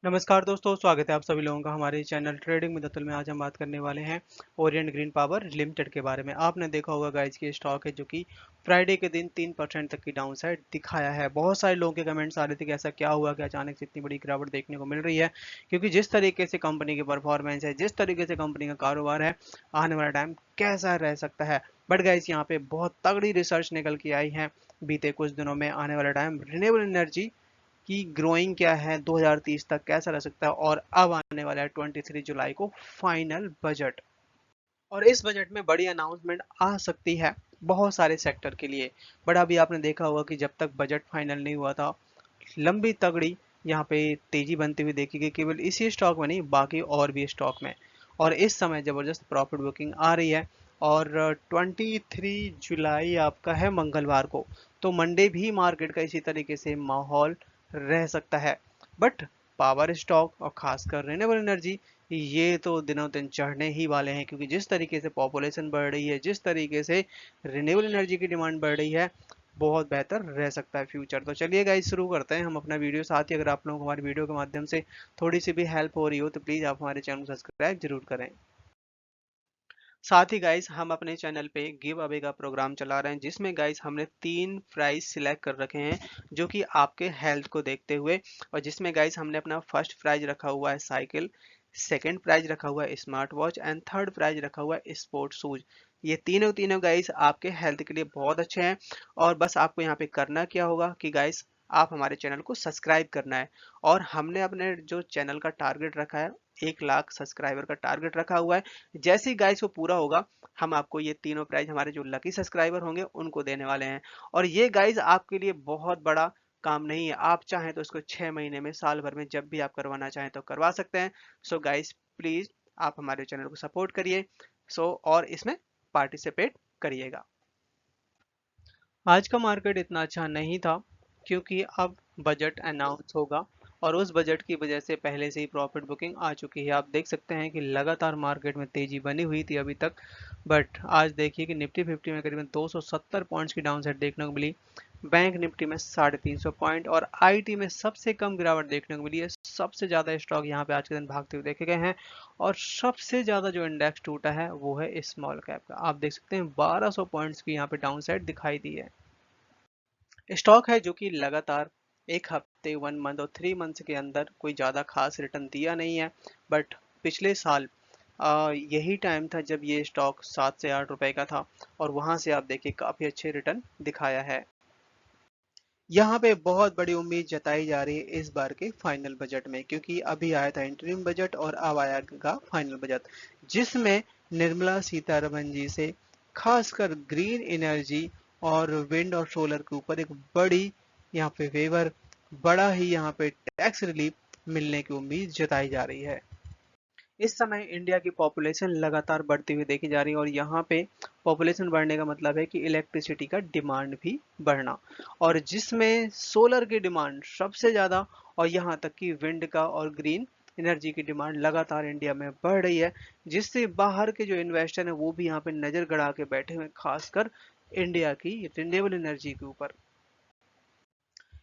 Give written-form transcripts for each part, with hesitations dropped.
नमस्कार दोस्तों, स्वागत है आप सभी लोगों का हमारे चैनल ट्रेडिंग में दतुल में। आज हम बात करने वाले हैं ओरिएंट ग्रीन पावर लिमिटेड के बारे में। आपने देखा होगा गाइज की स्टॉक है जो कि फ्राइडे के दिन 3% तक की डाउन साइड दिखाया है। बहुत सारे लोगों के कमेंट्स आ रहे थे कि ऐसा क्या हुआ कि अचानक से इतनी बड़ी गिरावट देखने को मिल रही है, क्योंकि जिस तरीके से कंपनी की परफॉर्मेंस है, जिस तरीके से कंपनी का कारोबार है, आने वाला टाइम कैसा रह सकता है। बट गाइज यहाँ पे बहुत तगड़ी रिसर्च निकल के आई है बीते कुछ दिनों में। आने वाला टाइम रिन्यूएबल एनर्जी की ग्रोइंग क्या है 2030 तक कैसा रह सकता है, और अब आने वाला है 23 जुलाई को फाइनल बजट। और इस बजट में बड़ी अनाउंसमेंट आ सकती है बहुत सारे सेक्टर के लिए। बट अभी आपने देखा होगा कि जब तक बजट फाइनल नहीं हुआ था, लंबी तगड़ी यहाँ पे तेजी बनती हुई देखी गई, केवल इसी स्टॉक में नहीं बाकी और भी स्टॉक में। और इस समय जबरदस्त प्रॉफिट बुकिंग आ रही है। और 23 जुलाई आपका है मंगलवार को, तो मंडे भी मार्केट का इसी तरीके से माहौल रह सकता है। बट पावर स्टॉक और खासकर रिन्यूएबल एनर्जी, ये तो दिनों दिन चढ़ने ही वाले हैं, क्योंकि जिस तरीके से पॉपुलेशन बढ़ रही है, जिस तरीके से रिन्यूएबल एनर्जी की डिमांड बढ़ रही है, बहुत बेहतर रह सकता है फ्यूचर। तो चलिए गाइस, शुरू करते हैं हम अपना वीडियो। साथ ही अगर आप लोगों को हमारी वीडियो के माध्यम से थोड़ी सी भी हेल्प हो रही हो तो प्लीज़ आप हमारे चैनल को सब्सक्राइब जरूर करें। साथ ही गाइस, हम अपने चैनल पे गिव अवे का प्रोग्राम चला रहे हैं, जिसमें गाइस हमने 3 प्राइज सिलेक्ट कर रखे हैं जो कि आपके हेल्थ को देखते हुए। और जिसमें गाइस हमने अपना फर्स्ट प्राइज रखा हुआ है साइकिल, सेकंड प्राइज रखा हुआ है smart watch and third prize रखा हुआ है स्पोर्ट शूज। ये तीनों तीनों गाइस आपके हेल्थ के लिए बहुत अच्छे हैं। और बस आपको यहाँ पे करना क्या होगा कि गाइस, आप हमारे चैनल को सब्सक्राइब करना है। और हमने अपने जो चैनल का टारगेट रखा है, 1 लाख सब्सक्राइबर का टारगेट रखा हुआ है। जैसे ही गाइस वो पूरा होगा, हम आपको ये तीनों प्राइज हमारे जो लकी सब्सक्राइबर होंगे उनको देने वाले हैं। और ये गाइस आपके लिए बहुत बड़ा काम नहीं है, आप चाहें तो इसको 6 महीने में, साल भर में, जब भी आप करवाना चाहें तो करवा सकते हैं। सो गाइस प्लीज आप हमारे चैनल को सपोर्ट करिए। और इसमें पार्टिसिपेट करिएगा। आज का मार्केट इतना अच्छा नहीं था, क्योंकि अब बजट अनाउंस होगा और उस बजट की वजह से पहले से ही प्रॉफिट बुकिंग आ चुकी है। आप देख सकते हैं कि लगातार मार्केट में तेजी बनी हुई थी अभी तक। बट आज देखिए कि निफ्टी 50 में करीबन 270 पॉइंट्स की डाउन साइड देखने को मिली। बैंक निफ्टी में 350 पॉइंट और आईटी में सबसे कम गिरावट देखने को मिली है। सबसे ज्यादा स्टॉक यहाँ पे आज के दिन भागते हुए देखे गए हैं। और सबसे ज्यादा जो इंडेक्स टूटा है वो है स्मॉल कैप का। आप देख सकते हैं 1200 पॉइंट्स की यहाँ पे डाउन साइड दिखाई दी है। स्टॉक है जो कि लगातार 1 हफ्ते, 1 मंथ और 3 मंथ्स के अंदर कोई ज़्यादा खास रिटर्न दिया नहीं है। बट पिछले साल यही टाइम था जब ये स्टॉक 7 से 8 रुपए का था, और वहां से आप देखिए काफ़ी अच्छे रिटर्न दिखाया है। यहाँ पे बहुत बड़ी उम्मीद जताई जा रही है इस बार के फाइनल बजट में, क्योंकि अभी आया था इंटरिम बजट और अब आएगा फाइनल बजट, जिसमें निर्मला सीतारमन जी से खासकर ग्रीन एनर्जी और विंड और सोलर के ऊपर एक बड़ी यहाँ पे फेवर, बड़ा ही यहाँ पे टैक्स रिलीफ मिलने की उम्मीद जताई जा रही है। इस समय इंडिया की पॉपुलेशन लगातार बढ़ती हुई देखी जा रही है, और यहाँ पे पॉपुलेशन बढ़ने का मतलब है कि इलेक्ट्रिसिटी का डिमांड भी बढ़ना, और जिसमें सोलर की डिमांड सबसे ज़्यादा, और यहाँ तक कि विंड का और ग्रीन एनर्जी की डिमांड लगातार इंडिया में बढ़ रही है, जिससे बाहर के जो इन्वेस्टर हैं वो भी यहाँ पे नज़र गड़ा के बैठे हुए हैं, खासकर इंडिया की रिन्यूएबल एनर्जी के ऊपर।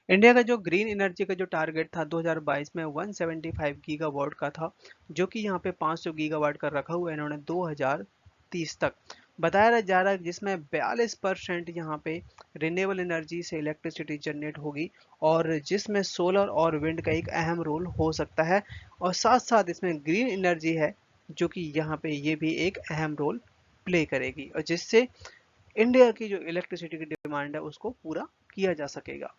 इंडिया का जो ग्रीन एनर्जी का जो टारगेट था 2022 में 175 गीगावाट का था, जो कि यहाँ पे 500 गीगावाट का रखा हुआ है इन्होंने 2030 तक बताया जा रहा है, जिसमें 42% यहाँ पे रिन्यूएबल एनर्जी से इलेक्ट्रिसिटी जनरेट होगी, और जिसमें सोलर और विंड का एक अहम रोल हो सकता है। और साथ साथ इसमें ग्रीन एनर्जी है जो कि यहाँ पे ये भी एक अहम रोल प्ले करेगी, और जिससे इंडिया की जो इलेक्ट्रिसिटी की डिमांड है उसको पूरा किया जा सकेगा।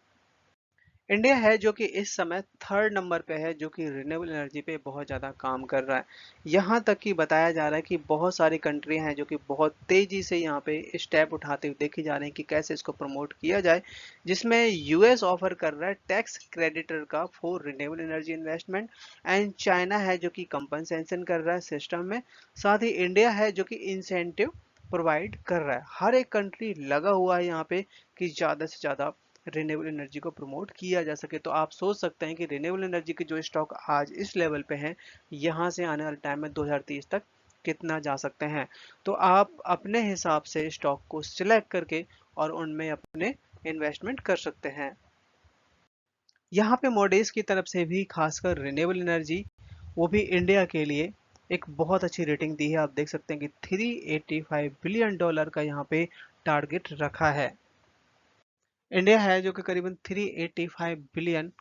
इंडिया है जो कि इस समय थर्ड नंबर पे है, जो कि रिन्यूएबल एनर्जी पे बहुत ज़्यादा काम कर रहा है। यहाँ तक कि बताया जा रहा है कि बहुत सारी कंट्री हैं जो कि बहुत तेज़ी से यहाँ पे स्टेप उठाते हुए देखी जा रहे हैं कि कैसे इसको प्रमोट किया जाए, जिसमें यूएस ऑफर कर रहा है टैक्स क्रेडिटर का for renewable energy investment, and China है जो कि कंपनसेशन कर रहा है सिस्टम में। साथ ही इंडिया है जो कि इंसेंटिव प्रोवाइड कर रहा है। हर एक कंट्री लगा हुआ है यहाँ पे कि ज़्यादा से ज़्यादा रिन्यूएबल एनर्जी को प्रमोट किया जा सके। तो आप सोच सकते हैं कि रिन्यूएबल एनर्जी के जो स्टॉक आज इस लेवल पे हैं, यहाँ से आने वाले टाइम में 2030 तक कितना जा सकते हैं। तो आप अपने हिसाब से स्टॉक को सिलेक्ट करके और उनमें अपने इन्वेस्टमेंट कर सकते हैं। यहाँ पे मोडिस की तरफ से भी खासकर रिन्यूएबल एनर्जी, वो भी इंडिया के लिए एक बहुत अच्छी रेटिंग दी है। आप देख सकते हैं कि $385 बिलियन का यहाँ पे टारगेट रखा है। इंडिया है जो कि करीबन 385 बिलियन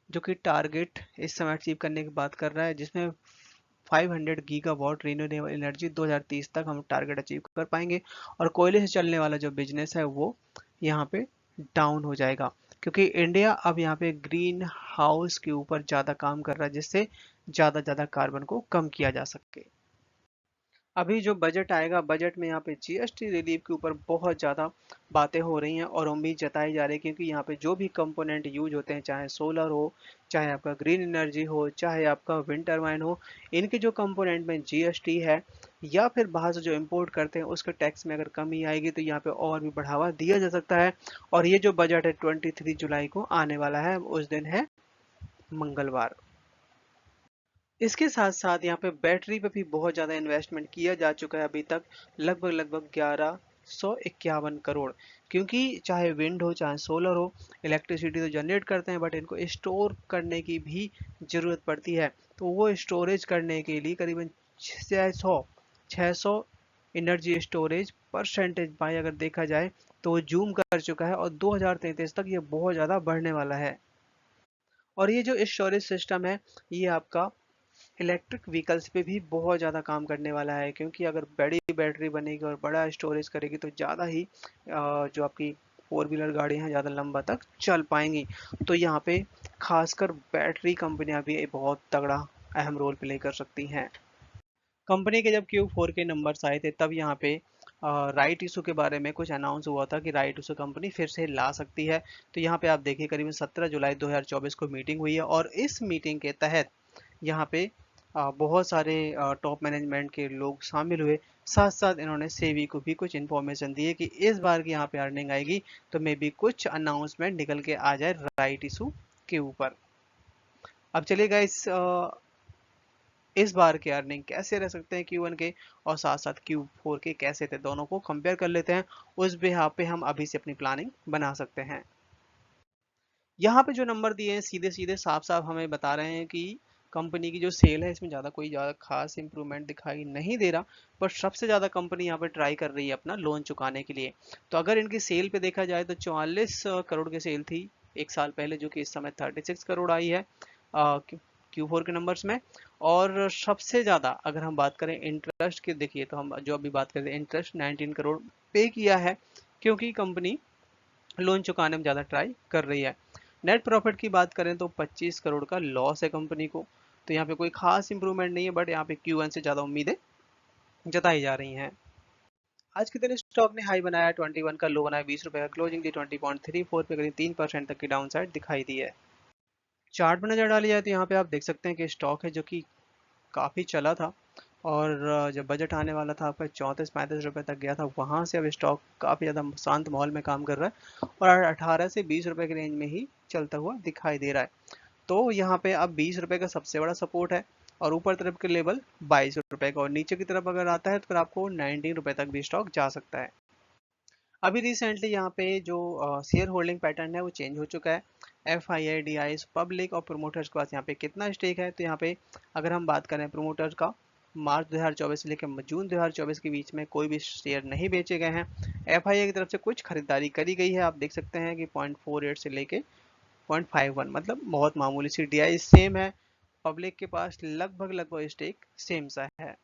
जो कि टारगेट इस समय अचीव करने की बात कर रहा है, जिसमें 500 गीगावाट रिन्यूएबल एनर्जी 2030 तक हम टारगेट अचीव कर पाएंगे। और कोयले से चलने वाला जो बिजनेस है वो यहाँ पे डाउन हो जाएगा, क्योंकि इंडिया अब यहाँ पे ग्रीन हाउस के ऊपर ज़्यादा काम कर रहा है, जिससे ज़्यादा कार्बन को कम किया जा सके। अभी जो बजट आएगा, बजट में यहाँ पे जीएसटी रिलीफ के ऊपर बहुत ज़्यादा बातें हो रही हैं और उम्मीद जताई जा रही है, क्योंकि यहाँ पे जो भी कंपोनेंट यूज होते हैं, चाहे सोलर हो, चाहे आपका ग्रीन एनर्जी हो, चाहे आपका विंड टर्बाइन हो, इनके जो कंपोनेंट में जीएसटी है या फिर बाहर से जो इंपोर्ट करते हैं उसके टैक्स में अगर कमी आएगी तो यहाँ पे और भी बढ़ावा दिया जा सकता है। और ये जो बजट है 23 जुलाई को आने वाला है, उस दिन है मंगलवार। इसके साथ साथ यहाँ पे बैटरी पे भी बहुत ज़्यादा इन्वेस्टमेंट किया जा चुका है अभी तक, लगभग 1151 करोड़। क्योंकि चाहे विंड हो चाहे सोलर हो, इलेक्ट्रिसिटी तो जनरेट करते हैं, बट इनको स्टोर करने की भी ज़रूरत पड़ती है। तो वो स्टोरेज करने के लिए करीबन 600 एनर्जी स्टोरेज परसेंटेज बाय अगर देखा जाए तो वो जूम कर चुका है, और 2033 तक ये बहुत ज़्यादा बढ़ने वाला है। और ये जो स्टोरेज सिस्टम है, ये आपका इलेक्ट्रिक व्हीकल्स पे भी बहुत ज़्यादा काम करने वाला है, क्योंकि अगर बड़ी बैटरी बनेगी और बड़ा स्टोरेज करेगी तो ज़्यादा ही जो आपकी फोर व्हीलर गाड़ियाँ हैं ज़्यादा लंबा तक चल पाएंगी। तो यहाँ पे खासकर बैटरी कंपनियां भी एक बहुत तगड़ा अहम रोल प्ले कर सकती हैं। कंपनी के जब Q4 के नंबर्स आए थे, तब यहाँ पे राइट इशू के बारे में कुछ अनाउंस हुआ था कि राइट इशू कंपनी फिर से ला सकती है। तो यहाँ पे आप देखिए करीबन 17 जुलाई 2024 को मीटिंग हुई है, और इस मीटिंग के तहत यहाँ पे बहुत सारे टॉप मैनेजमेंट के लोग शामिल हुए। साथ साथ इन्होंने सेबी को भी कुछ इन्फॉर्मेशन दी है कि इस बार की यहाँ पे अर्निंग आएगी तो मे बी कुछ अनाउंसमेंट निकल के आ जाए राइट इशू के ऊपर। अब चलिएगा इस बार के अर्निंग कैसे रह सकते हैं Q1 के, और साथ साथ Q4 के कैसे थे, दोनों को कंपेयर कर लेते हैं। उस बिहाफ पे हम अभी से अपनी प्लानिंग बना सकते हैं। यहाँ पे जो नंबर दिए हैं सीधे सीधे साफ साफ हमें बता रहे हैं कि कंपनी की जो सेल है इसमें ज़्यादा खास इंप्रूवमेंट दिखाई नहीं दे रहा। पर सबसे ज़्यादा कंपनी यहाँ पे ट्राई कर रही है अपना लोन चुकाने के लिए। तो अगर इनकी सेल पे देखा जाए तो 44 करोड़ की सेल थी एक साल पहले, जो कि इस समय 36 करोड़ आई है Q4 के नंबर्स में। और सबसे ज़्यादा अगर हम बात करें इंटरेस्ट की, देखिए तो हम जो अभी बात करते हैं इंटरेस्ट 19 करोड़ पे किया है, क्योंकि कंपनी लोन चुकाने में ज़्यादा ट्राई कर रही है। नेट प्रॉफिट की बात करें तो 25 करोड़ का लॉस है कंपनी को। तो यहाँ पे कोई खास इंप्रूवमेंट नहीं है, बट यहाँ पे Q1 से ज़्यादा उम्मीदें जताई जा रही हैं। आज के दिन स्टॉक ने हाई बनाया 21 का, लो बनाया 20 रुपए का, क्लोजिंग दी 20.34 पे, करीब 3% तक की डाउन साइड दिखाई दी है। चार्ट पर नजर डाली जाए तो यहाँ पे आप देख सकते हैं कि स्टॉक है जो कि काफ़ी चला था, और जब बजट आने वाला था आपका 34-35 रुपए तक गया था, वहां से अब स्टॉक काफ़ी ज़्यादा शांत माहौल में काम कर रहा है और 18 से 20 रुपए के रेंज में ही चलता हुआ दिखाई दे रहा है। तो यहाँ पे अब 20 रुपए का सबसे बड़ा सपोर्ट है, और ऊपर तरफ के लेवल 22 रुपए का, और नीचे की तरफ अगर आता है तो फिर आपको 19 रुपए तक भी स्टॉक जा सकता है। अभी रिसेंटली यहाँ पे जो शेयर होल्डिंग पैटर्न है वो चेंज हो चुका है। FII पब्लिक और प्रोमोटर्स के पास यहाँ पे कितना स्टेक है, तो यहाँ पे अगर हम बात करें प्रोमोटर्स का, मार्च 2024 से लेकर जून 2024 के बीच में कोई भी शेयर नहीं बेचे गए हैं। FII की तरफ से कुछ खरीदारी करी गई है, आप देख सकते हैं कि 0.48 से लेके 0.51, मतलब बहुत मामूली सी DI सेम है। पब्लिक के पास लगभग स्टेक सेम सा है।